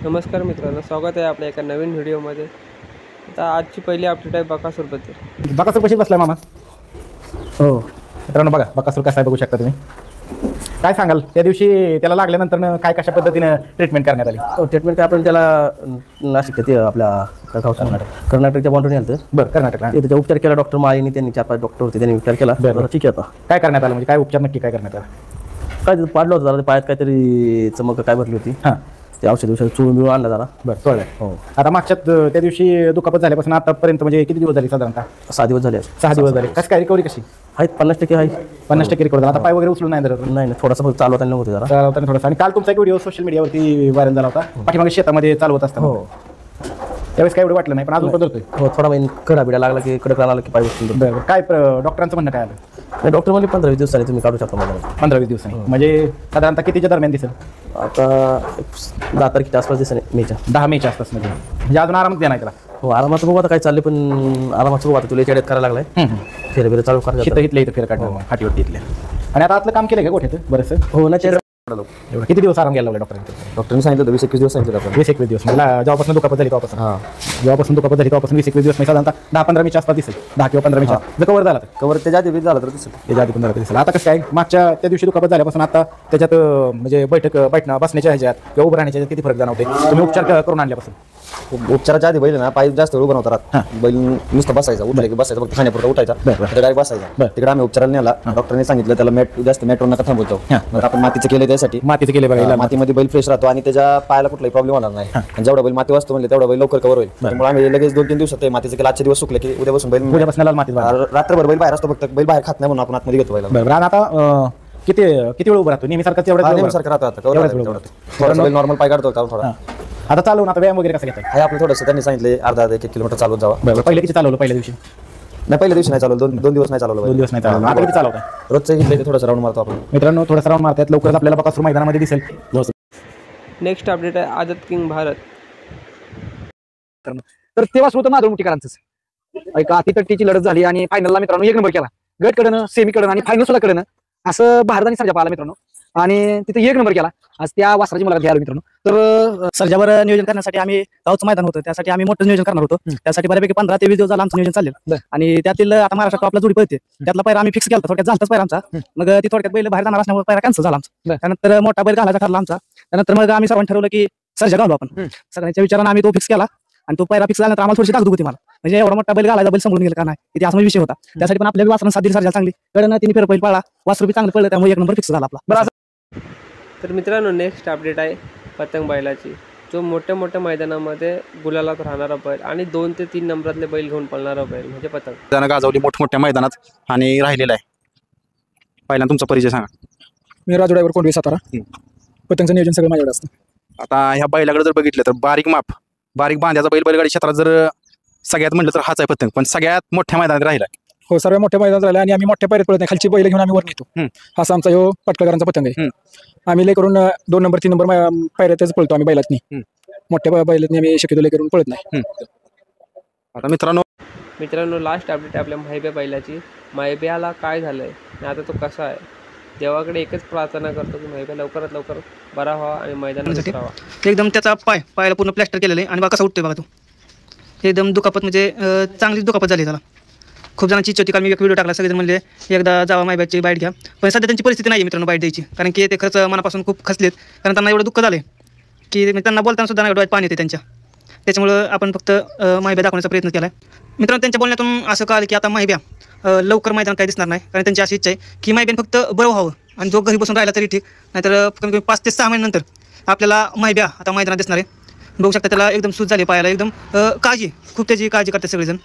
नमस्कार मित्रांनो, स्वागत आहे आपल्या एका नवीन व्हिडिओमध्ये. आता आजची पहिली अपडेट आहे बकासूरबद्दल. बकासूर कशी बसलाय मामा? हो मित्रांनो, बघा बकासूर कसा आहे बघू शकता तुम्ही. काय सांगाल त्या दिवशी त्याला लागल्यानंतर काय कशा पद्धतीने ट्रीटमेंट करण्यात आली? ट्रीटमेंट काय आपण त्याला नाशिक ते आपल्या कर्नाटकच्या बाउंड्री आलं. बरं, कर्नाटकला त्याचा उपचार केला डॉक्टर माळीने. त्यांनी 4-5 डॉक्टर होते, त्यांनी उपचार केला. ठीक आहे. आता काय करण्यात आलं, म्हणजे काय उपचार नक्की काय करण्यात आलं? काय पाडलं होतं जरा पायात, काहीतरी चमक काय भरली होती. हां, ते औषध चुळून मिळून आणला जरा. बरं कळलं. हो, आता मागच्या त्या दिवशी दुखापत झाल्यापासून आतापर्यंत म्हणजे किती दिवस झाले? साधारणतः 6 दिवस झाले. 6 दिवस झाले. कसं काय रिकव्हरी कशी? आहेत 50% आहे. 50% रिकव्हर झाला. आता पाय वगैरे उचलून नाही धरत? नाही थोडासा फक्त चालवता नव्हतं जरा. चालवताना थोडासा. आणि काल तुमचा एक व्हिडिओ सोशल मीडियावरती व्हायरल झाला होता, पाठीमागे शेतामध्ये चालवत असताना. हो, त्यावेळेस काय एवढं वाटलं नाही, पण अजून बदलतोय. हो थोडा महिना कडा बिडा लागला की कडक लागला की पाय उचलून. बरं, काय डॉक्टरांचं म्हणणं काय आलं? नाही, डॉक्टर म्हणजे 15-20 दिवसांनी तुम्ही काढू शकता मला. 15-20 दिवसांनी म्हणजे साधारणतः कितीच्या दरम्यान दिसेल? आता 10 तारखेच्या आसपास दिसेल. मेच्या 10 मेच्या आसपास म्हणजे अजून आरामच द्या नाही त्याला. हो, आरामाचं बघू आता काय चालले, पण आरामाचं बघू आता. तुला याच्यात करायला लागलाय फेरे चालू करायचं. इथलं फेर काढणं फाटीवरती इथले. आणि आता आतलं काम केलं का गोठ्यात बरंच? हो ना. एवढं किती दिवस आराम घ्यायला लागला डॉक्टरने सांगितलं 20-21 दिवस सांगितलं आपण. 20-21 दिवस मला जेव्हापासून दुखापत झाली तेव्हापासून. हां, जेव्हापासून दुखापत झाली तेव्हापासून 20-21 दिवस म्हणजे साधारणतः 10-15 मेच्या आसपास दिसेल. 10 किंवा 15 मेच्या जर कवर झाला तर. कवर त्याच्या आधी झाला तर दिसेल. त्याच्या आधी 15 दिसेल. आता कसं काय मागच्या त्या दिवशी दुखापत झाल्यापासून आता त्याच्यात म्हणजे बैठणं बसण्याच्या ह्याच्यात किंवा उभं राहण्याच्या किती फरक जाणवते तुम्ही उपचार करून आणल्यापासून? उपचाराच्या आधी बैल ना पाय जास्त वेळ उभं नव्हता. बैल नुसतं बसायचा, उठला की बसायचा, फक्त खाण्यापुरता उठायचा, डायरेक्ट बसायचा. तिकडे आम्ही उपचाराला नेला. डॉक्टरने सांगितलं त्याला मॅटवर नका थांबवतो. आपण मातीचं केलं त्यासाठी. मातीचं केलं बघा. मातीमध्ये बैल फ्रेश राहतो आणि त्याच्या पायाला कुठलाही प्रॉब्लेम होणार नाही. आणि जेवढा बैल माती वाचतो म्हणजे तेवढा बैल लवकर कव्हर होईल. त्यामुळे आम्ही लगेच 2-3 दिवसात मातीचं केलं. आजचे दिवस सुकले की उद्यापासून बैल माती रात्रभर बैल बाहेर असतो, फक्त बैल बाहेर खात नाही म्हणून आपण आतमध्ये घेतो बैल. बरं, आता किती वेळ उभं राहतो? नेहमीसारखं नेहमीसारखं राहतो. बैल नॉर्मल पाय काढतो थोडा. आता चालवून आता व्यायाम वगैरे कसं घेतात? आहे आपलं थोडंसं. त्यांनी सांगितले अर्धा-1 किलोमीटर चालवत जावा. बरं, पहिले किती चालवलं पहिल्या दिवशी? नाही, पहिल्या दिवशी नाही चालवलं. 2 दिवस नाही चालवलं. 2 दिवस नाही चालवलं. आता किती चालवता? रोजचं घेतलं थोडंसं राऊंड मारतो आपण. मित्रांनो, थोडासा राऊंड मारतात. लवकरच आपल्याला बकासूर मैदानामध्ये दिसेल. नेक्स्ट अपडेट आहे आझाद किंग भारत. तर तेव्हा होतं माझं मुठीकरांचंच. एका अतितटीची लढत झाली आणि फायनलला मित्रांनो 1 नंबर केला. गट कडनं, सेमी कडनं आणि फायनल सुद्धा कडनं असं भारत आणि सर्जा पाहिला मित्रांनो. आणि तिथे 1 नंबर केला. आज त्या वासराची मुलाखत घ्यायला मित्रांनो. तर सर्जावर नियोजन करण्यासाठी आम्ही गावचं मैदान होतं, त्यासाठी आम्ही मोठं नियोजन करणार होतो. त्यासाठी बऱ्यापैकी 15 ते 20 दिवस झालं आमचं नियोजन चाललेलं. आणि त्यातील आता महाराष्ट्रात आपला जोडी पळते, त्यातला पैरा आम्ही फिक्स केला. थोडक्यात झालताच पैरा आमचा. मग ती थोडक्यात बैल बाहेर जाणार असल्यामुळे पैरा कॅन्सल झाला आमचा. त्यानंतर मोठा बैल घालायचा ठरला आमचा. त्यानंतर मग आम्ही सर्वांनी ठरवलं की सर्जा घालू आपण. सगळ्यांच्या विचारानं आम्ही तो फिक्स केला. आणि तो पैरा फिक्स झाल्यानंतर आम्हाला थोडीशी दाखवत होती मला, म्हणजे एवढा मोठा बैल घालायचा, बैल समोरून गेला का नाही इतिहास विषय होता. त्यासाठी पण आपल्या वासरानं साथ दिली सर्जा चांगली. कडनं 3 फेर बैल पळला, वासरू बी चांगलं पडलं, त्यामुळे 1 नंबर फिक्स झाला आपला. तर मित्रांनो, नेक्स्ट अपडेट आहे पतंग बैलाची. जो मोठ्या मैदानामध्ये गुलालात राहणारा बैल आणि 2 ते 3 नंबरातले बैल घेऊन पळणारा बैल म्हणजे पतंग. त्यानं गाजवली मोठमोठ्या मैदानात आणि राहिलेला आहे. पहिल्यांदा तुमचा परिचय सांगा. मी राजू ड्रायव्हर, कोंडवी, सातारा. पतंगचं नियोजन सगळं माझ्याकडे असतं. आता ह्या बैलाकडे जर बघितलं तर बारीक बांध्याचा बैलगाडी क्षेत्रात जर सगळ्यात म्हटलं तर हाच आहे पतंग, पण सगळ्यात मोठ्या मैदानात राहिला. हो, सर्व मोठ्या मैदानात राहिला आणि आम्ही मोठ्या पायरीत पळत नाही, खालची बैल घेऊन आम्ही वर नेतो. असा आमचा ह्यो पटकळकरांचा पतंग आहे. आम्ही लय करून 2 नंबर 3 नंबर पायऱ्यातच पळतो आम्ही बैलातनी. मोठ्या बैलातनी आम्ही शक्यतो लय करून पळत नाही. आता मित्रांनो लास्ट अपडेट आपल्या माहिब्या बैलाची. माहिब्याला काय झालंय आणि आता तो कसा आहे? देवाकडे एकच प्रार्थना करतो की माहिब्या लवकरात लवकर बरा व्हावा आणि मैदानात राहावा. एकदम त्याचा पायाला पूर्ण प्लॅस्टर केलेलं आहे आणि बघा कसा उठतोय बघा तो. एकदम दुखापत म्हणजे चांगलीच दुखापत झाली त्याला. खूप जणांची इच्छा होती, कारण मी एक व्हिडिओ टाकला, सगळेजण म्हणले एकदा जावा मायबाची बाईट घ्या. पण सध्या त्यांची परिस्थिती नाही मित्रांनो बाईट द्यायची, कारण की ते खर्च मनापासून खूप खचलेत. कारण त्यांना एवढं दुःख झालं की त्यांना बोलताना सुद्धा एवढं पाणी येते त्यांच्या. त्याच्यामुळं आपण फक्त माहिब्या दाखवण्याचा प्रयत्न केला आहे मित्रांनो. त्यांच्या बोलण्यातून असं कळलं की आता माहिब्या लवकर मैदान काही दिसणार नाही, कारण त्यांची अशी इच्छा आहे की माहिब्याने फक्त बरं व्हावं आणि जो घरी बसून राहिला तरी ठीक, नाहीतर कमी कमी 5 ते 6 महिन्यानंतर आपल्याला माहिब्या आता मैदानात दिसणार आहे. बघू शकता त्याला एकदम सूज झाली पायाला, एकदम काळजी, खूप त्याची काळजी करते सगळेजण.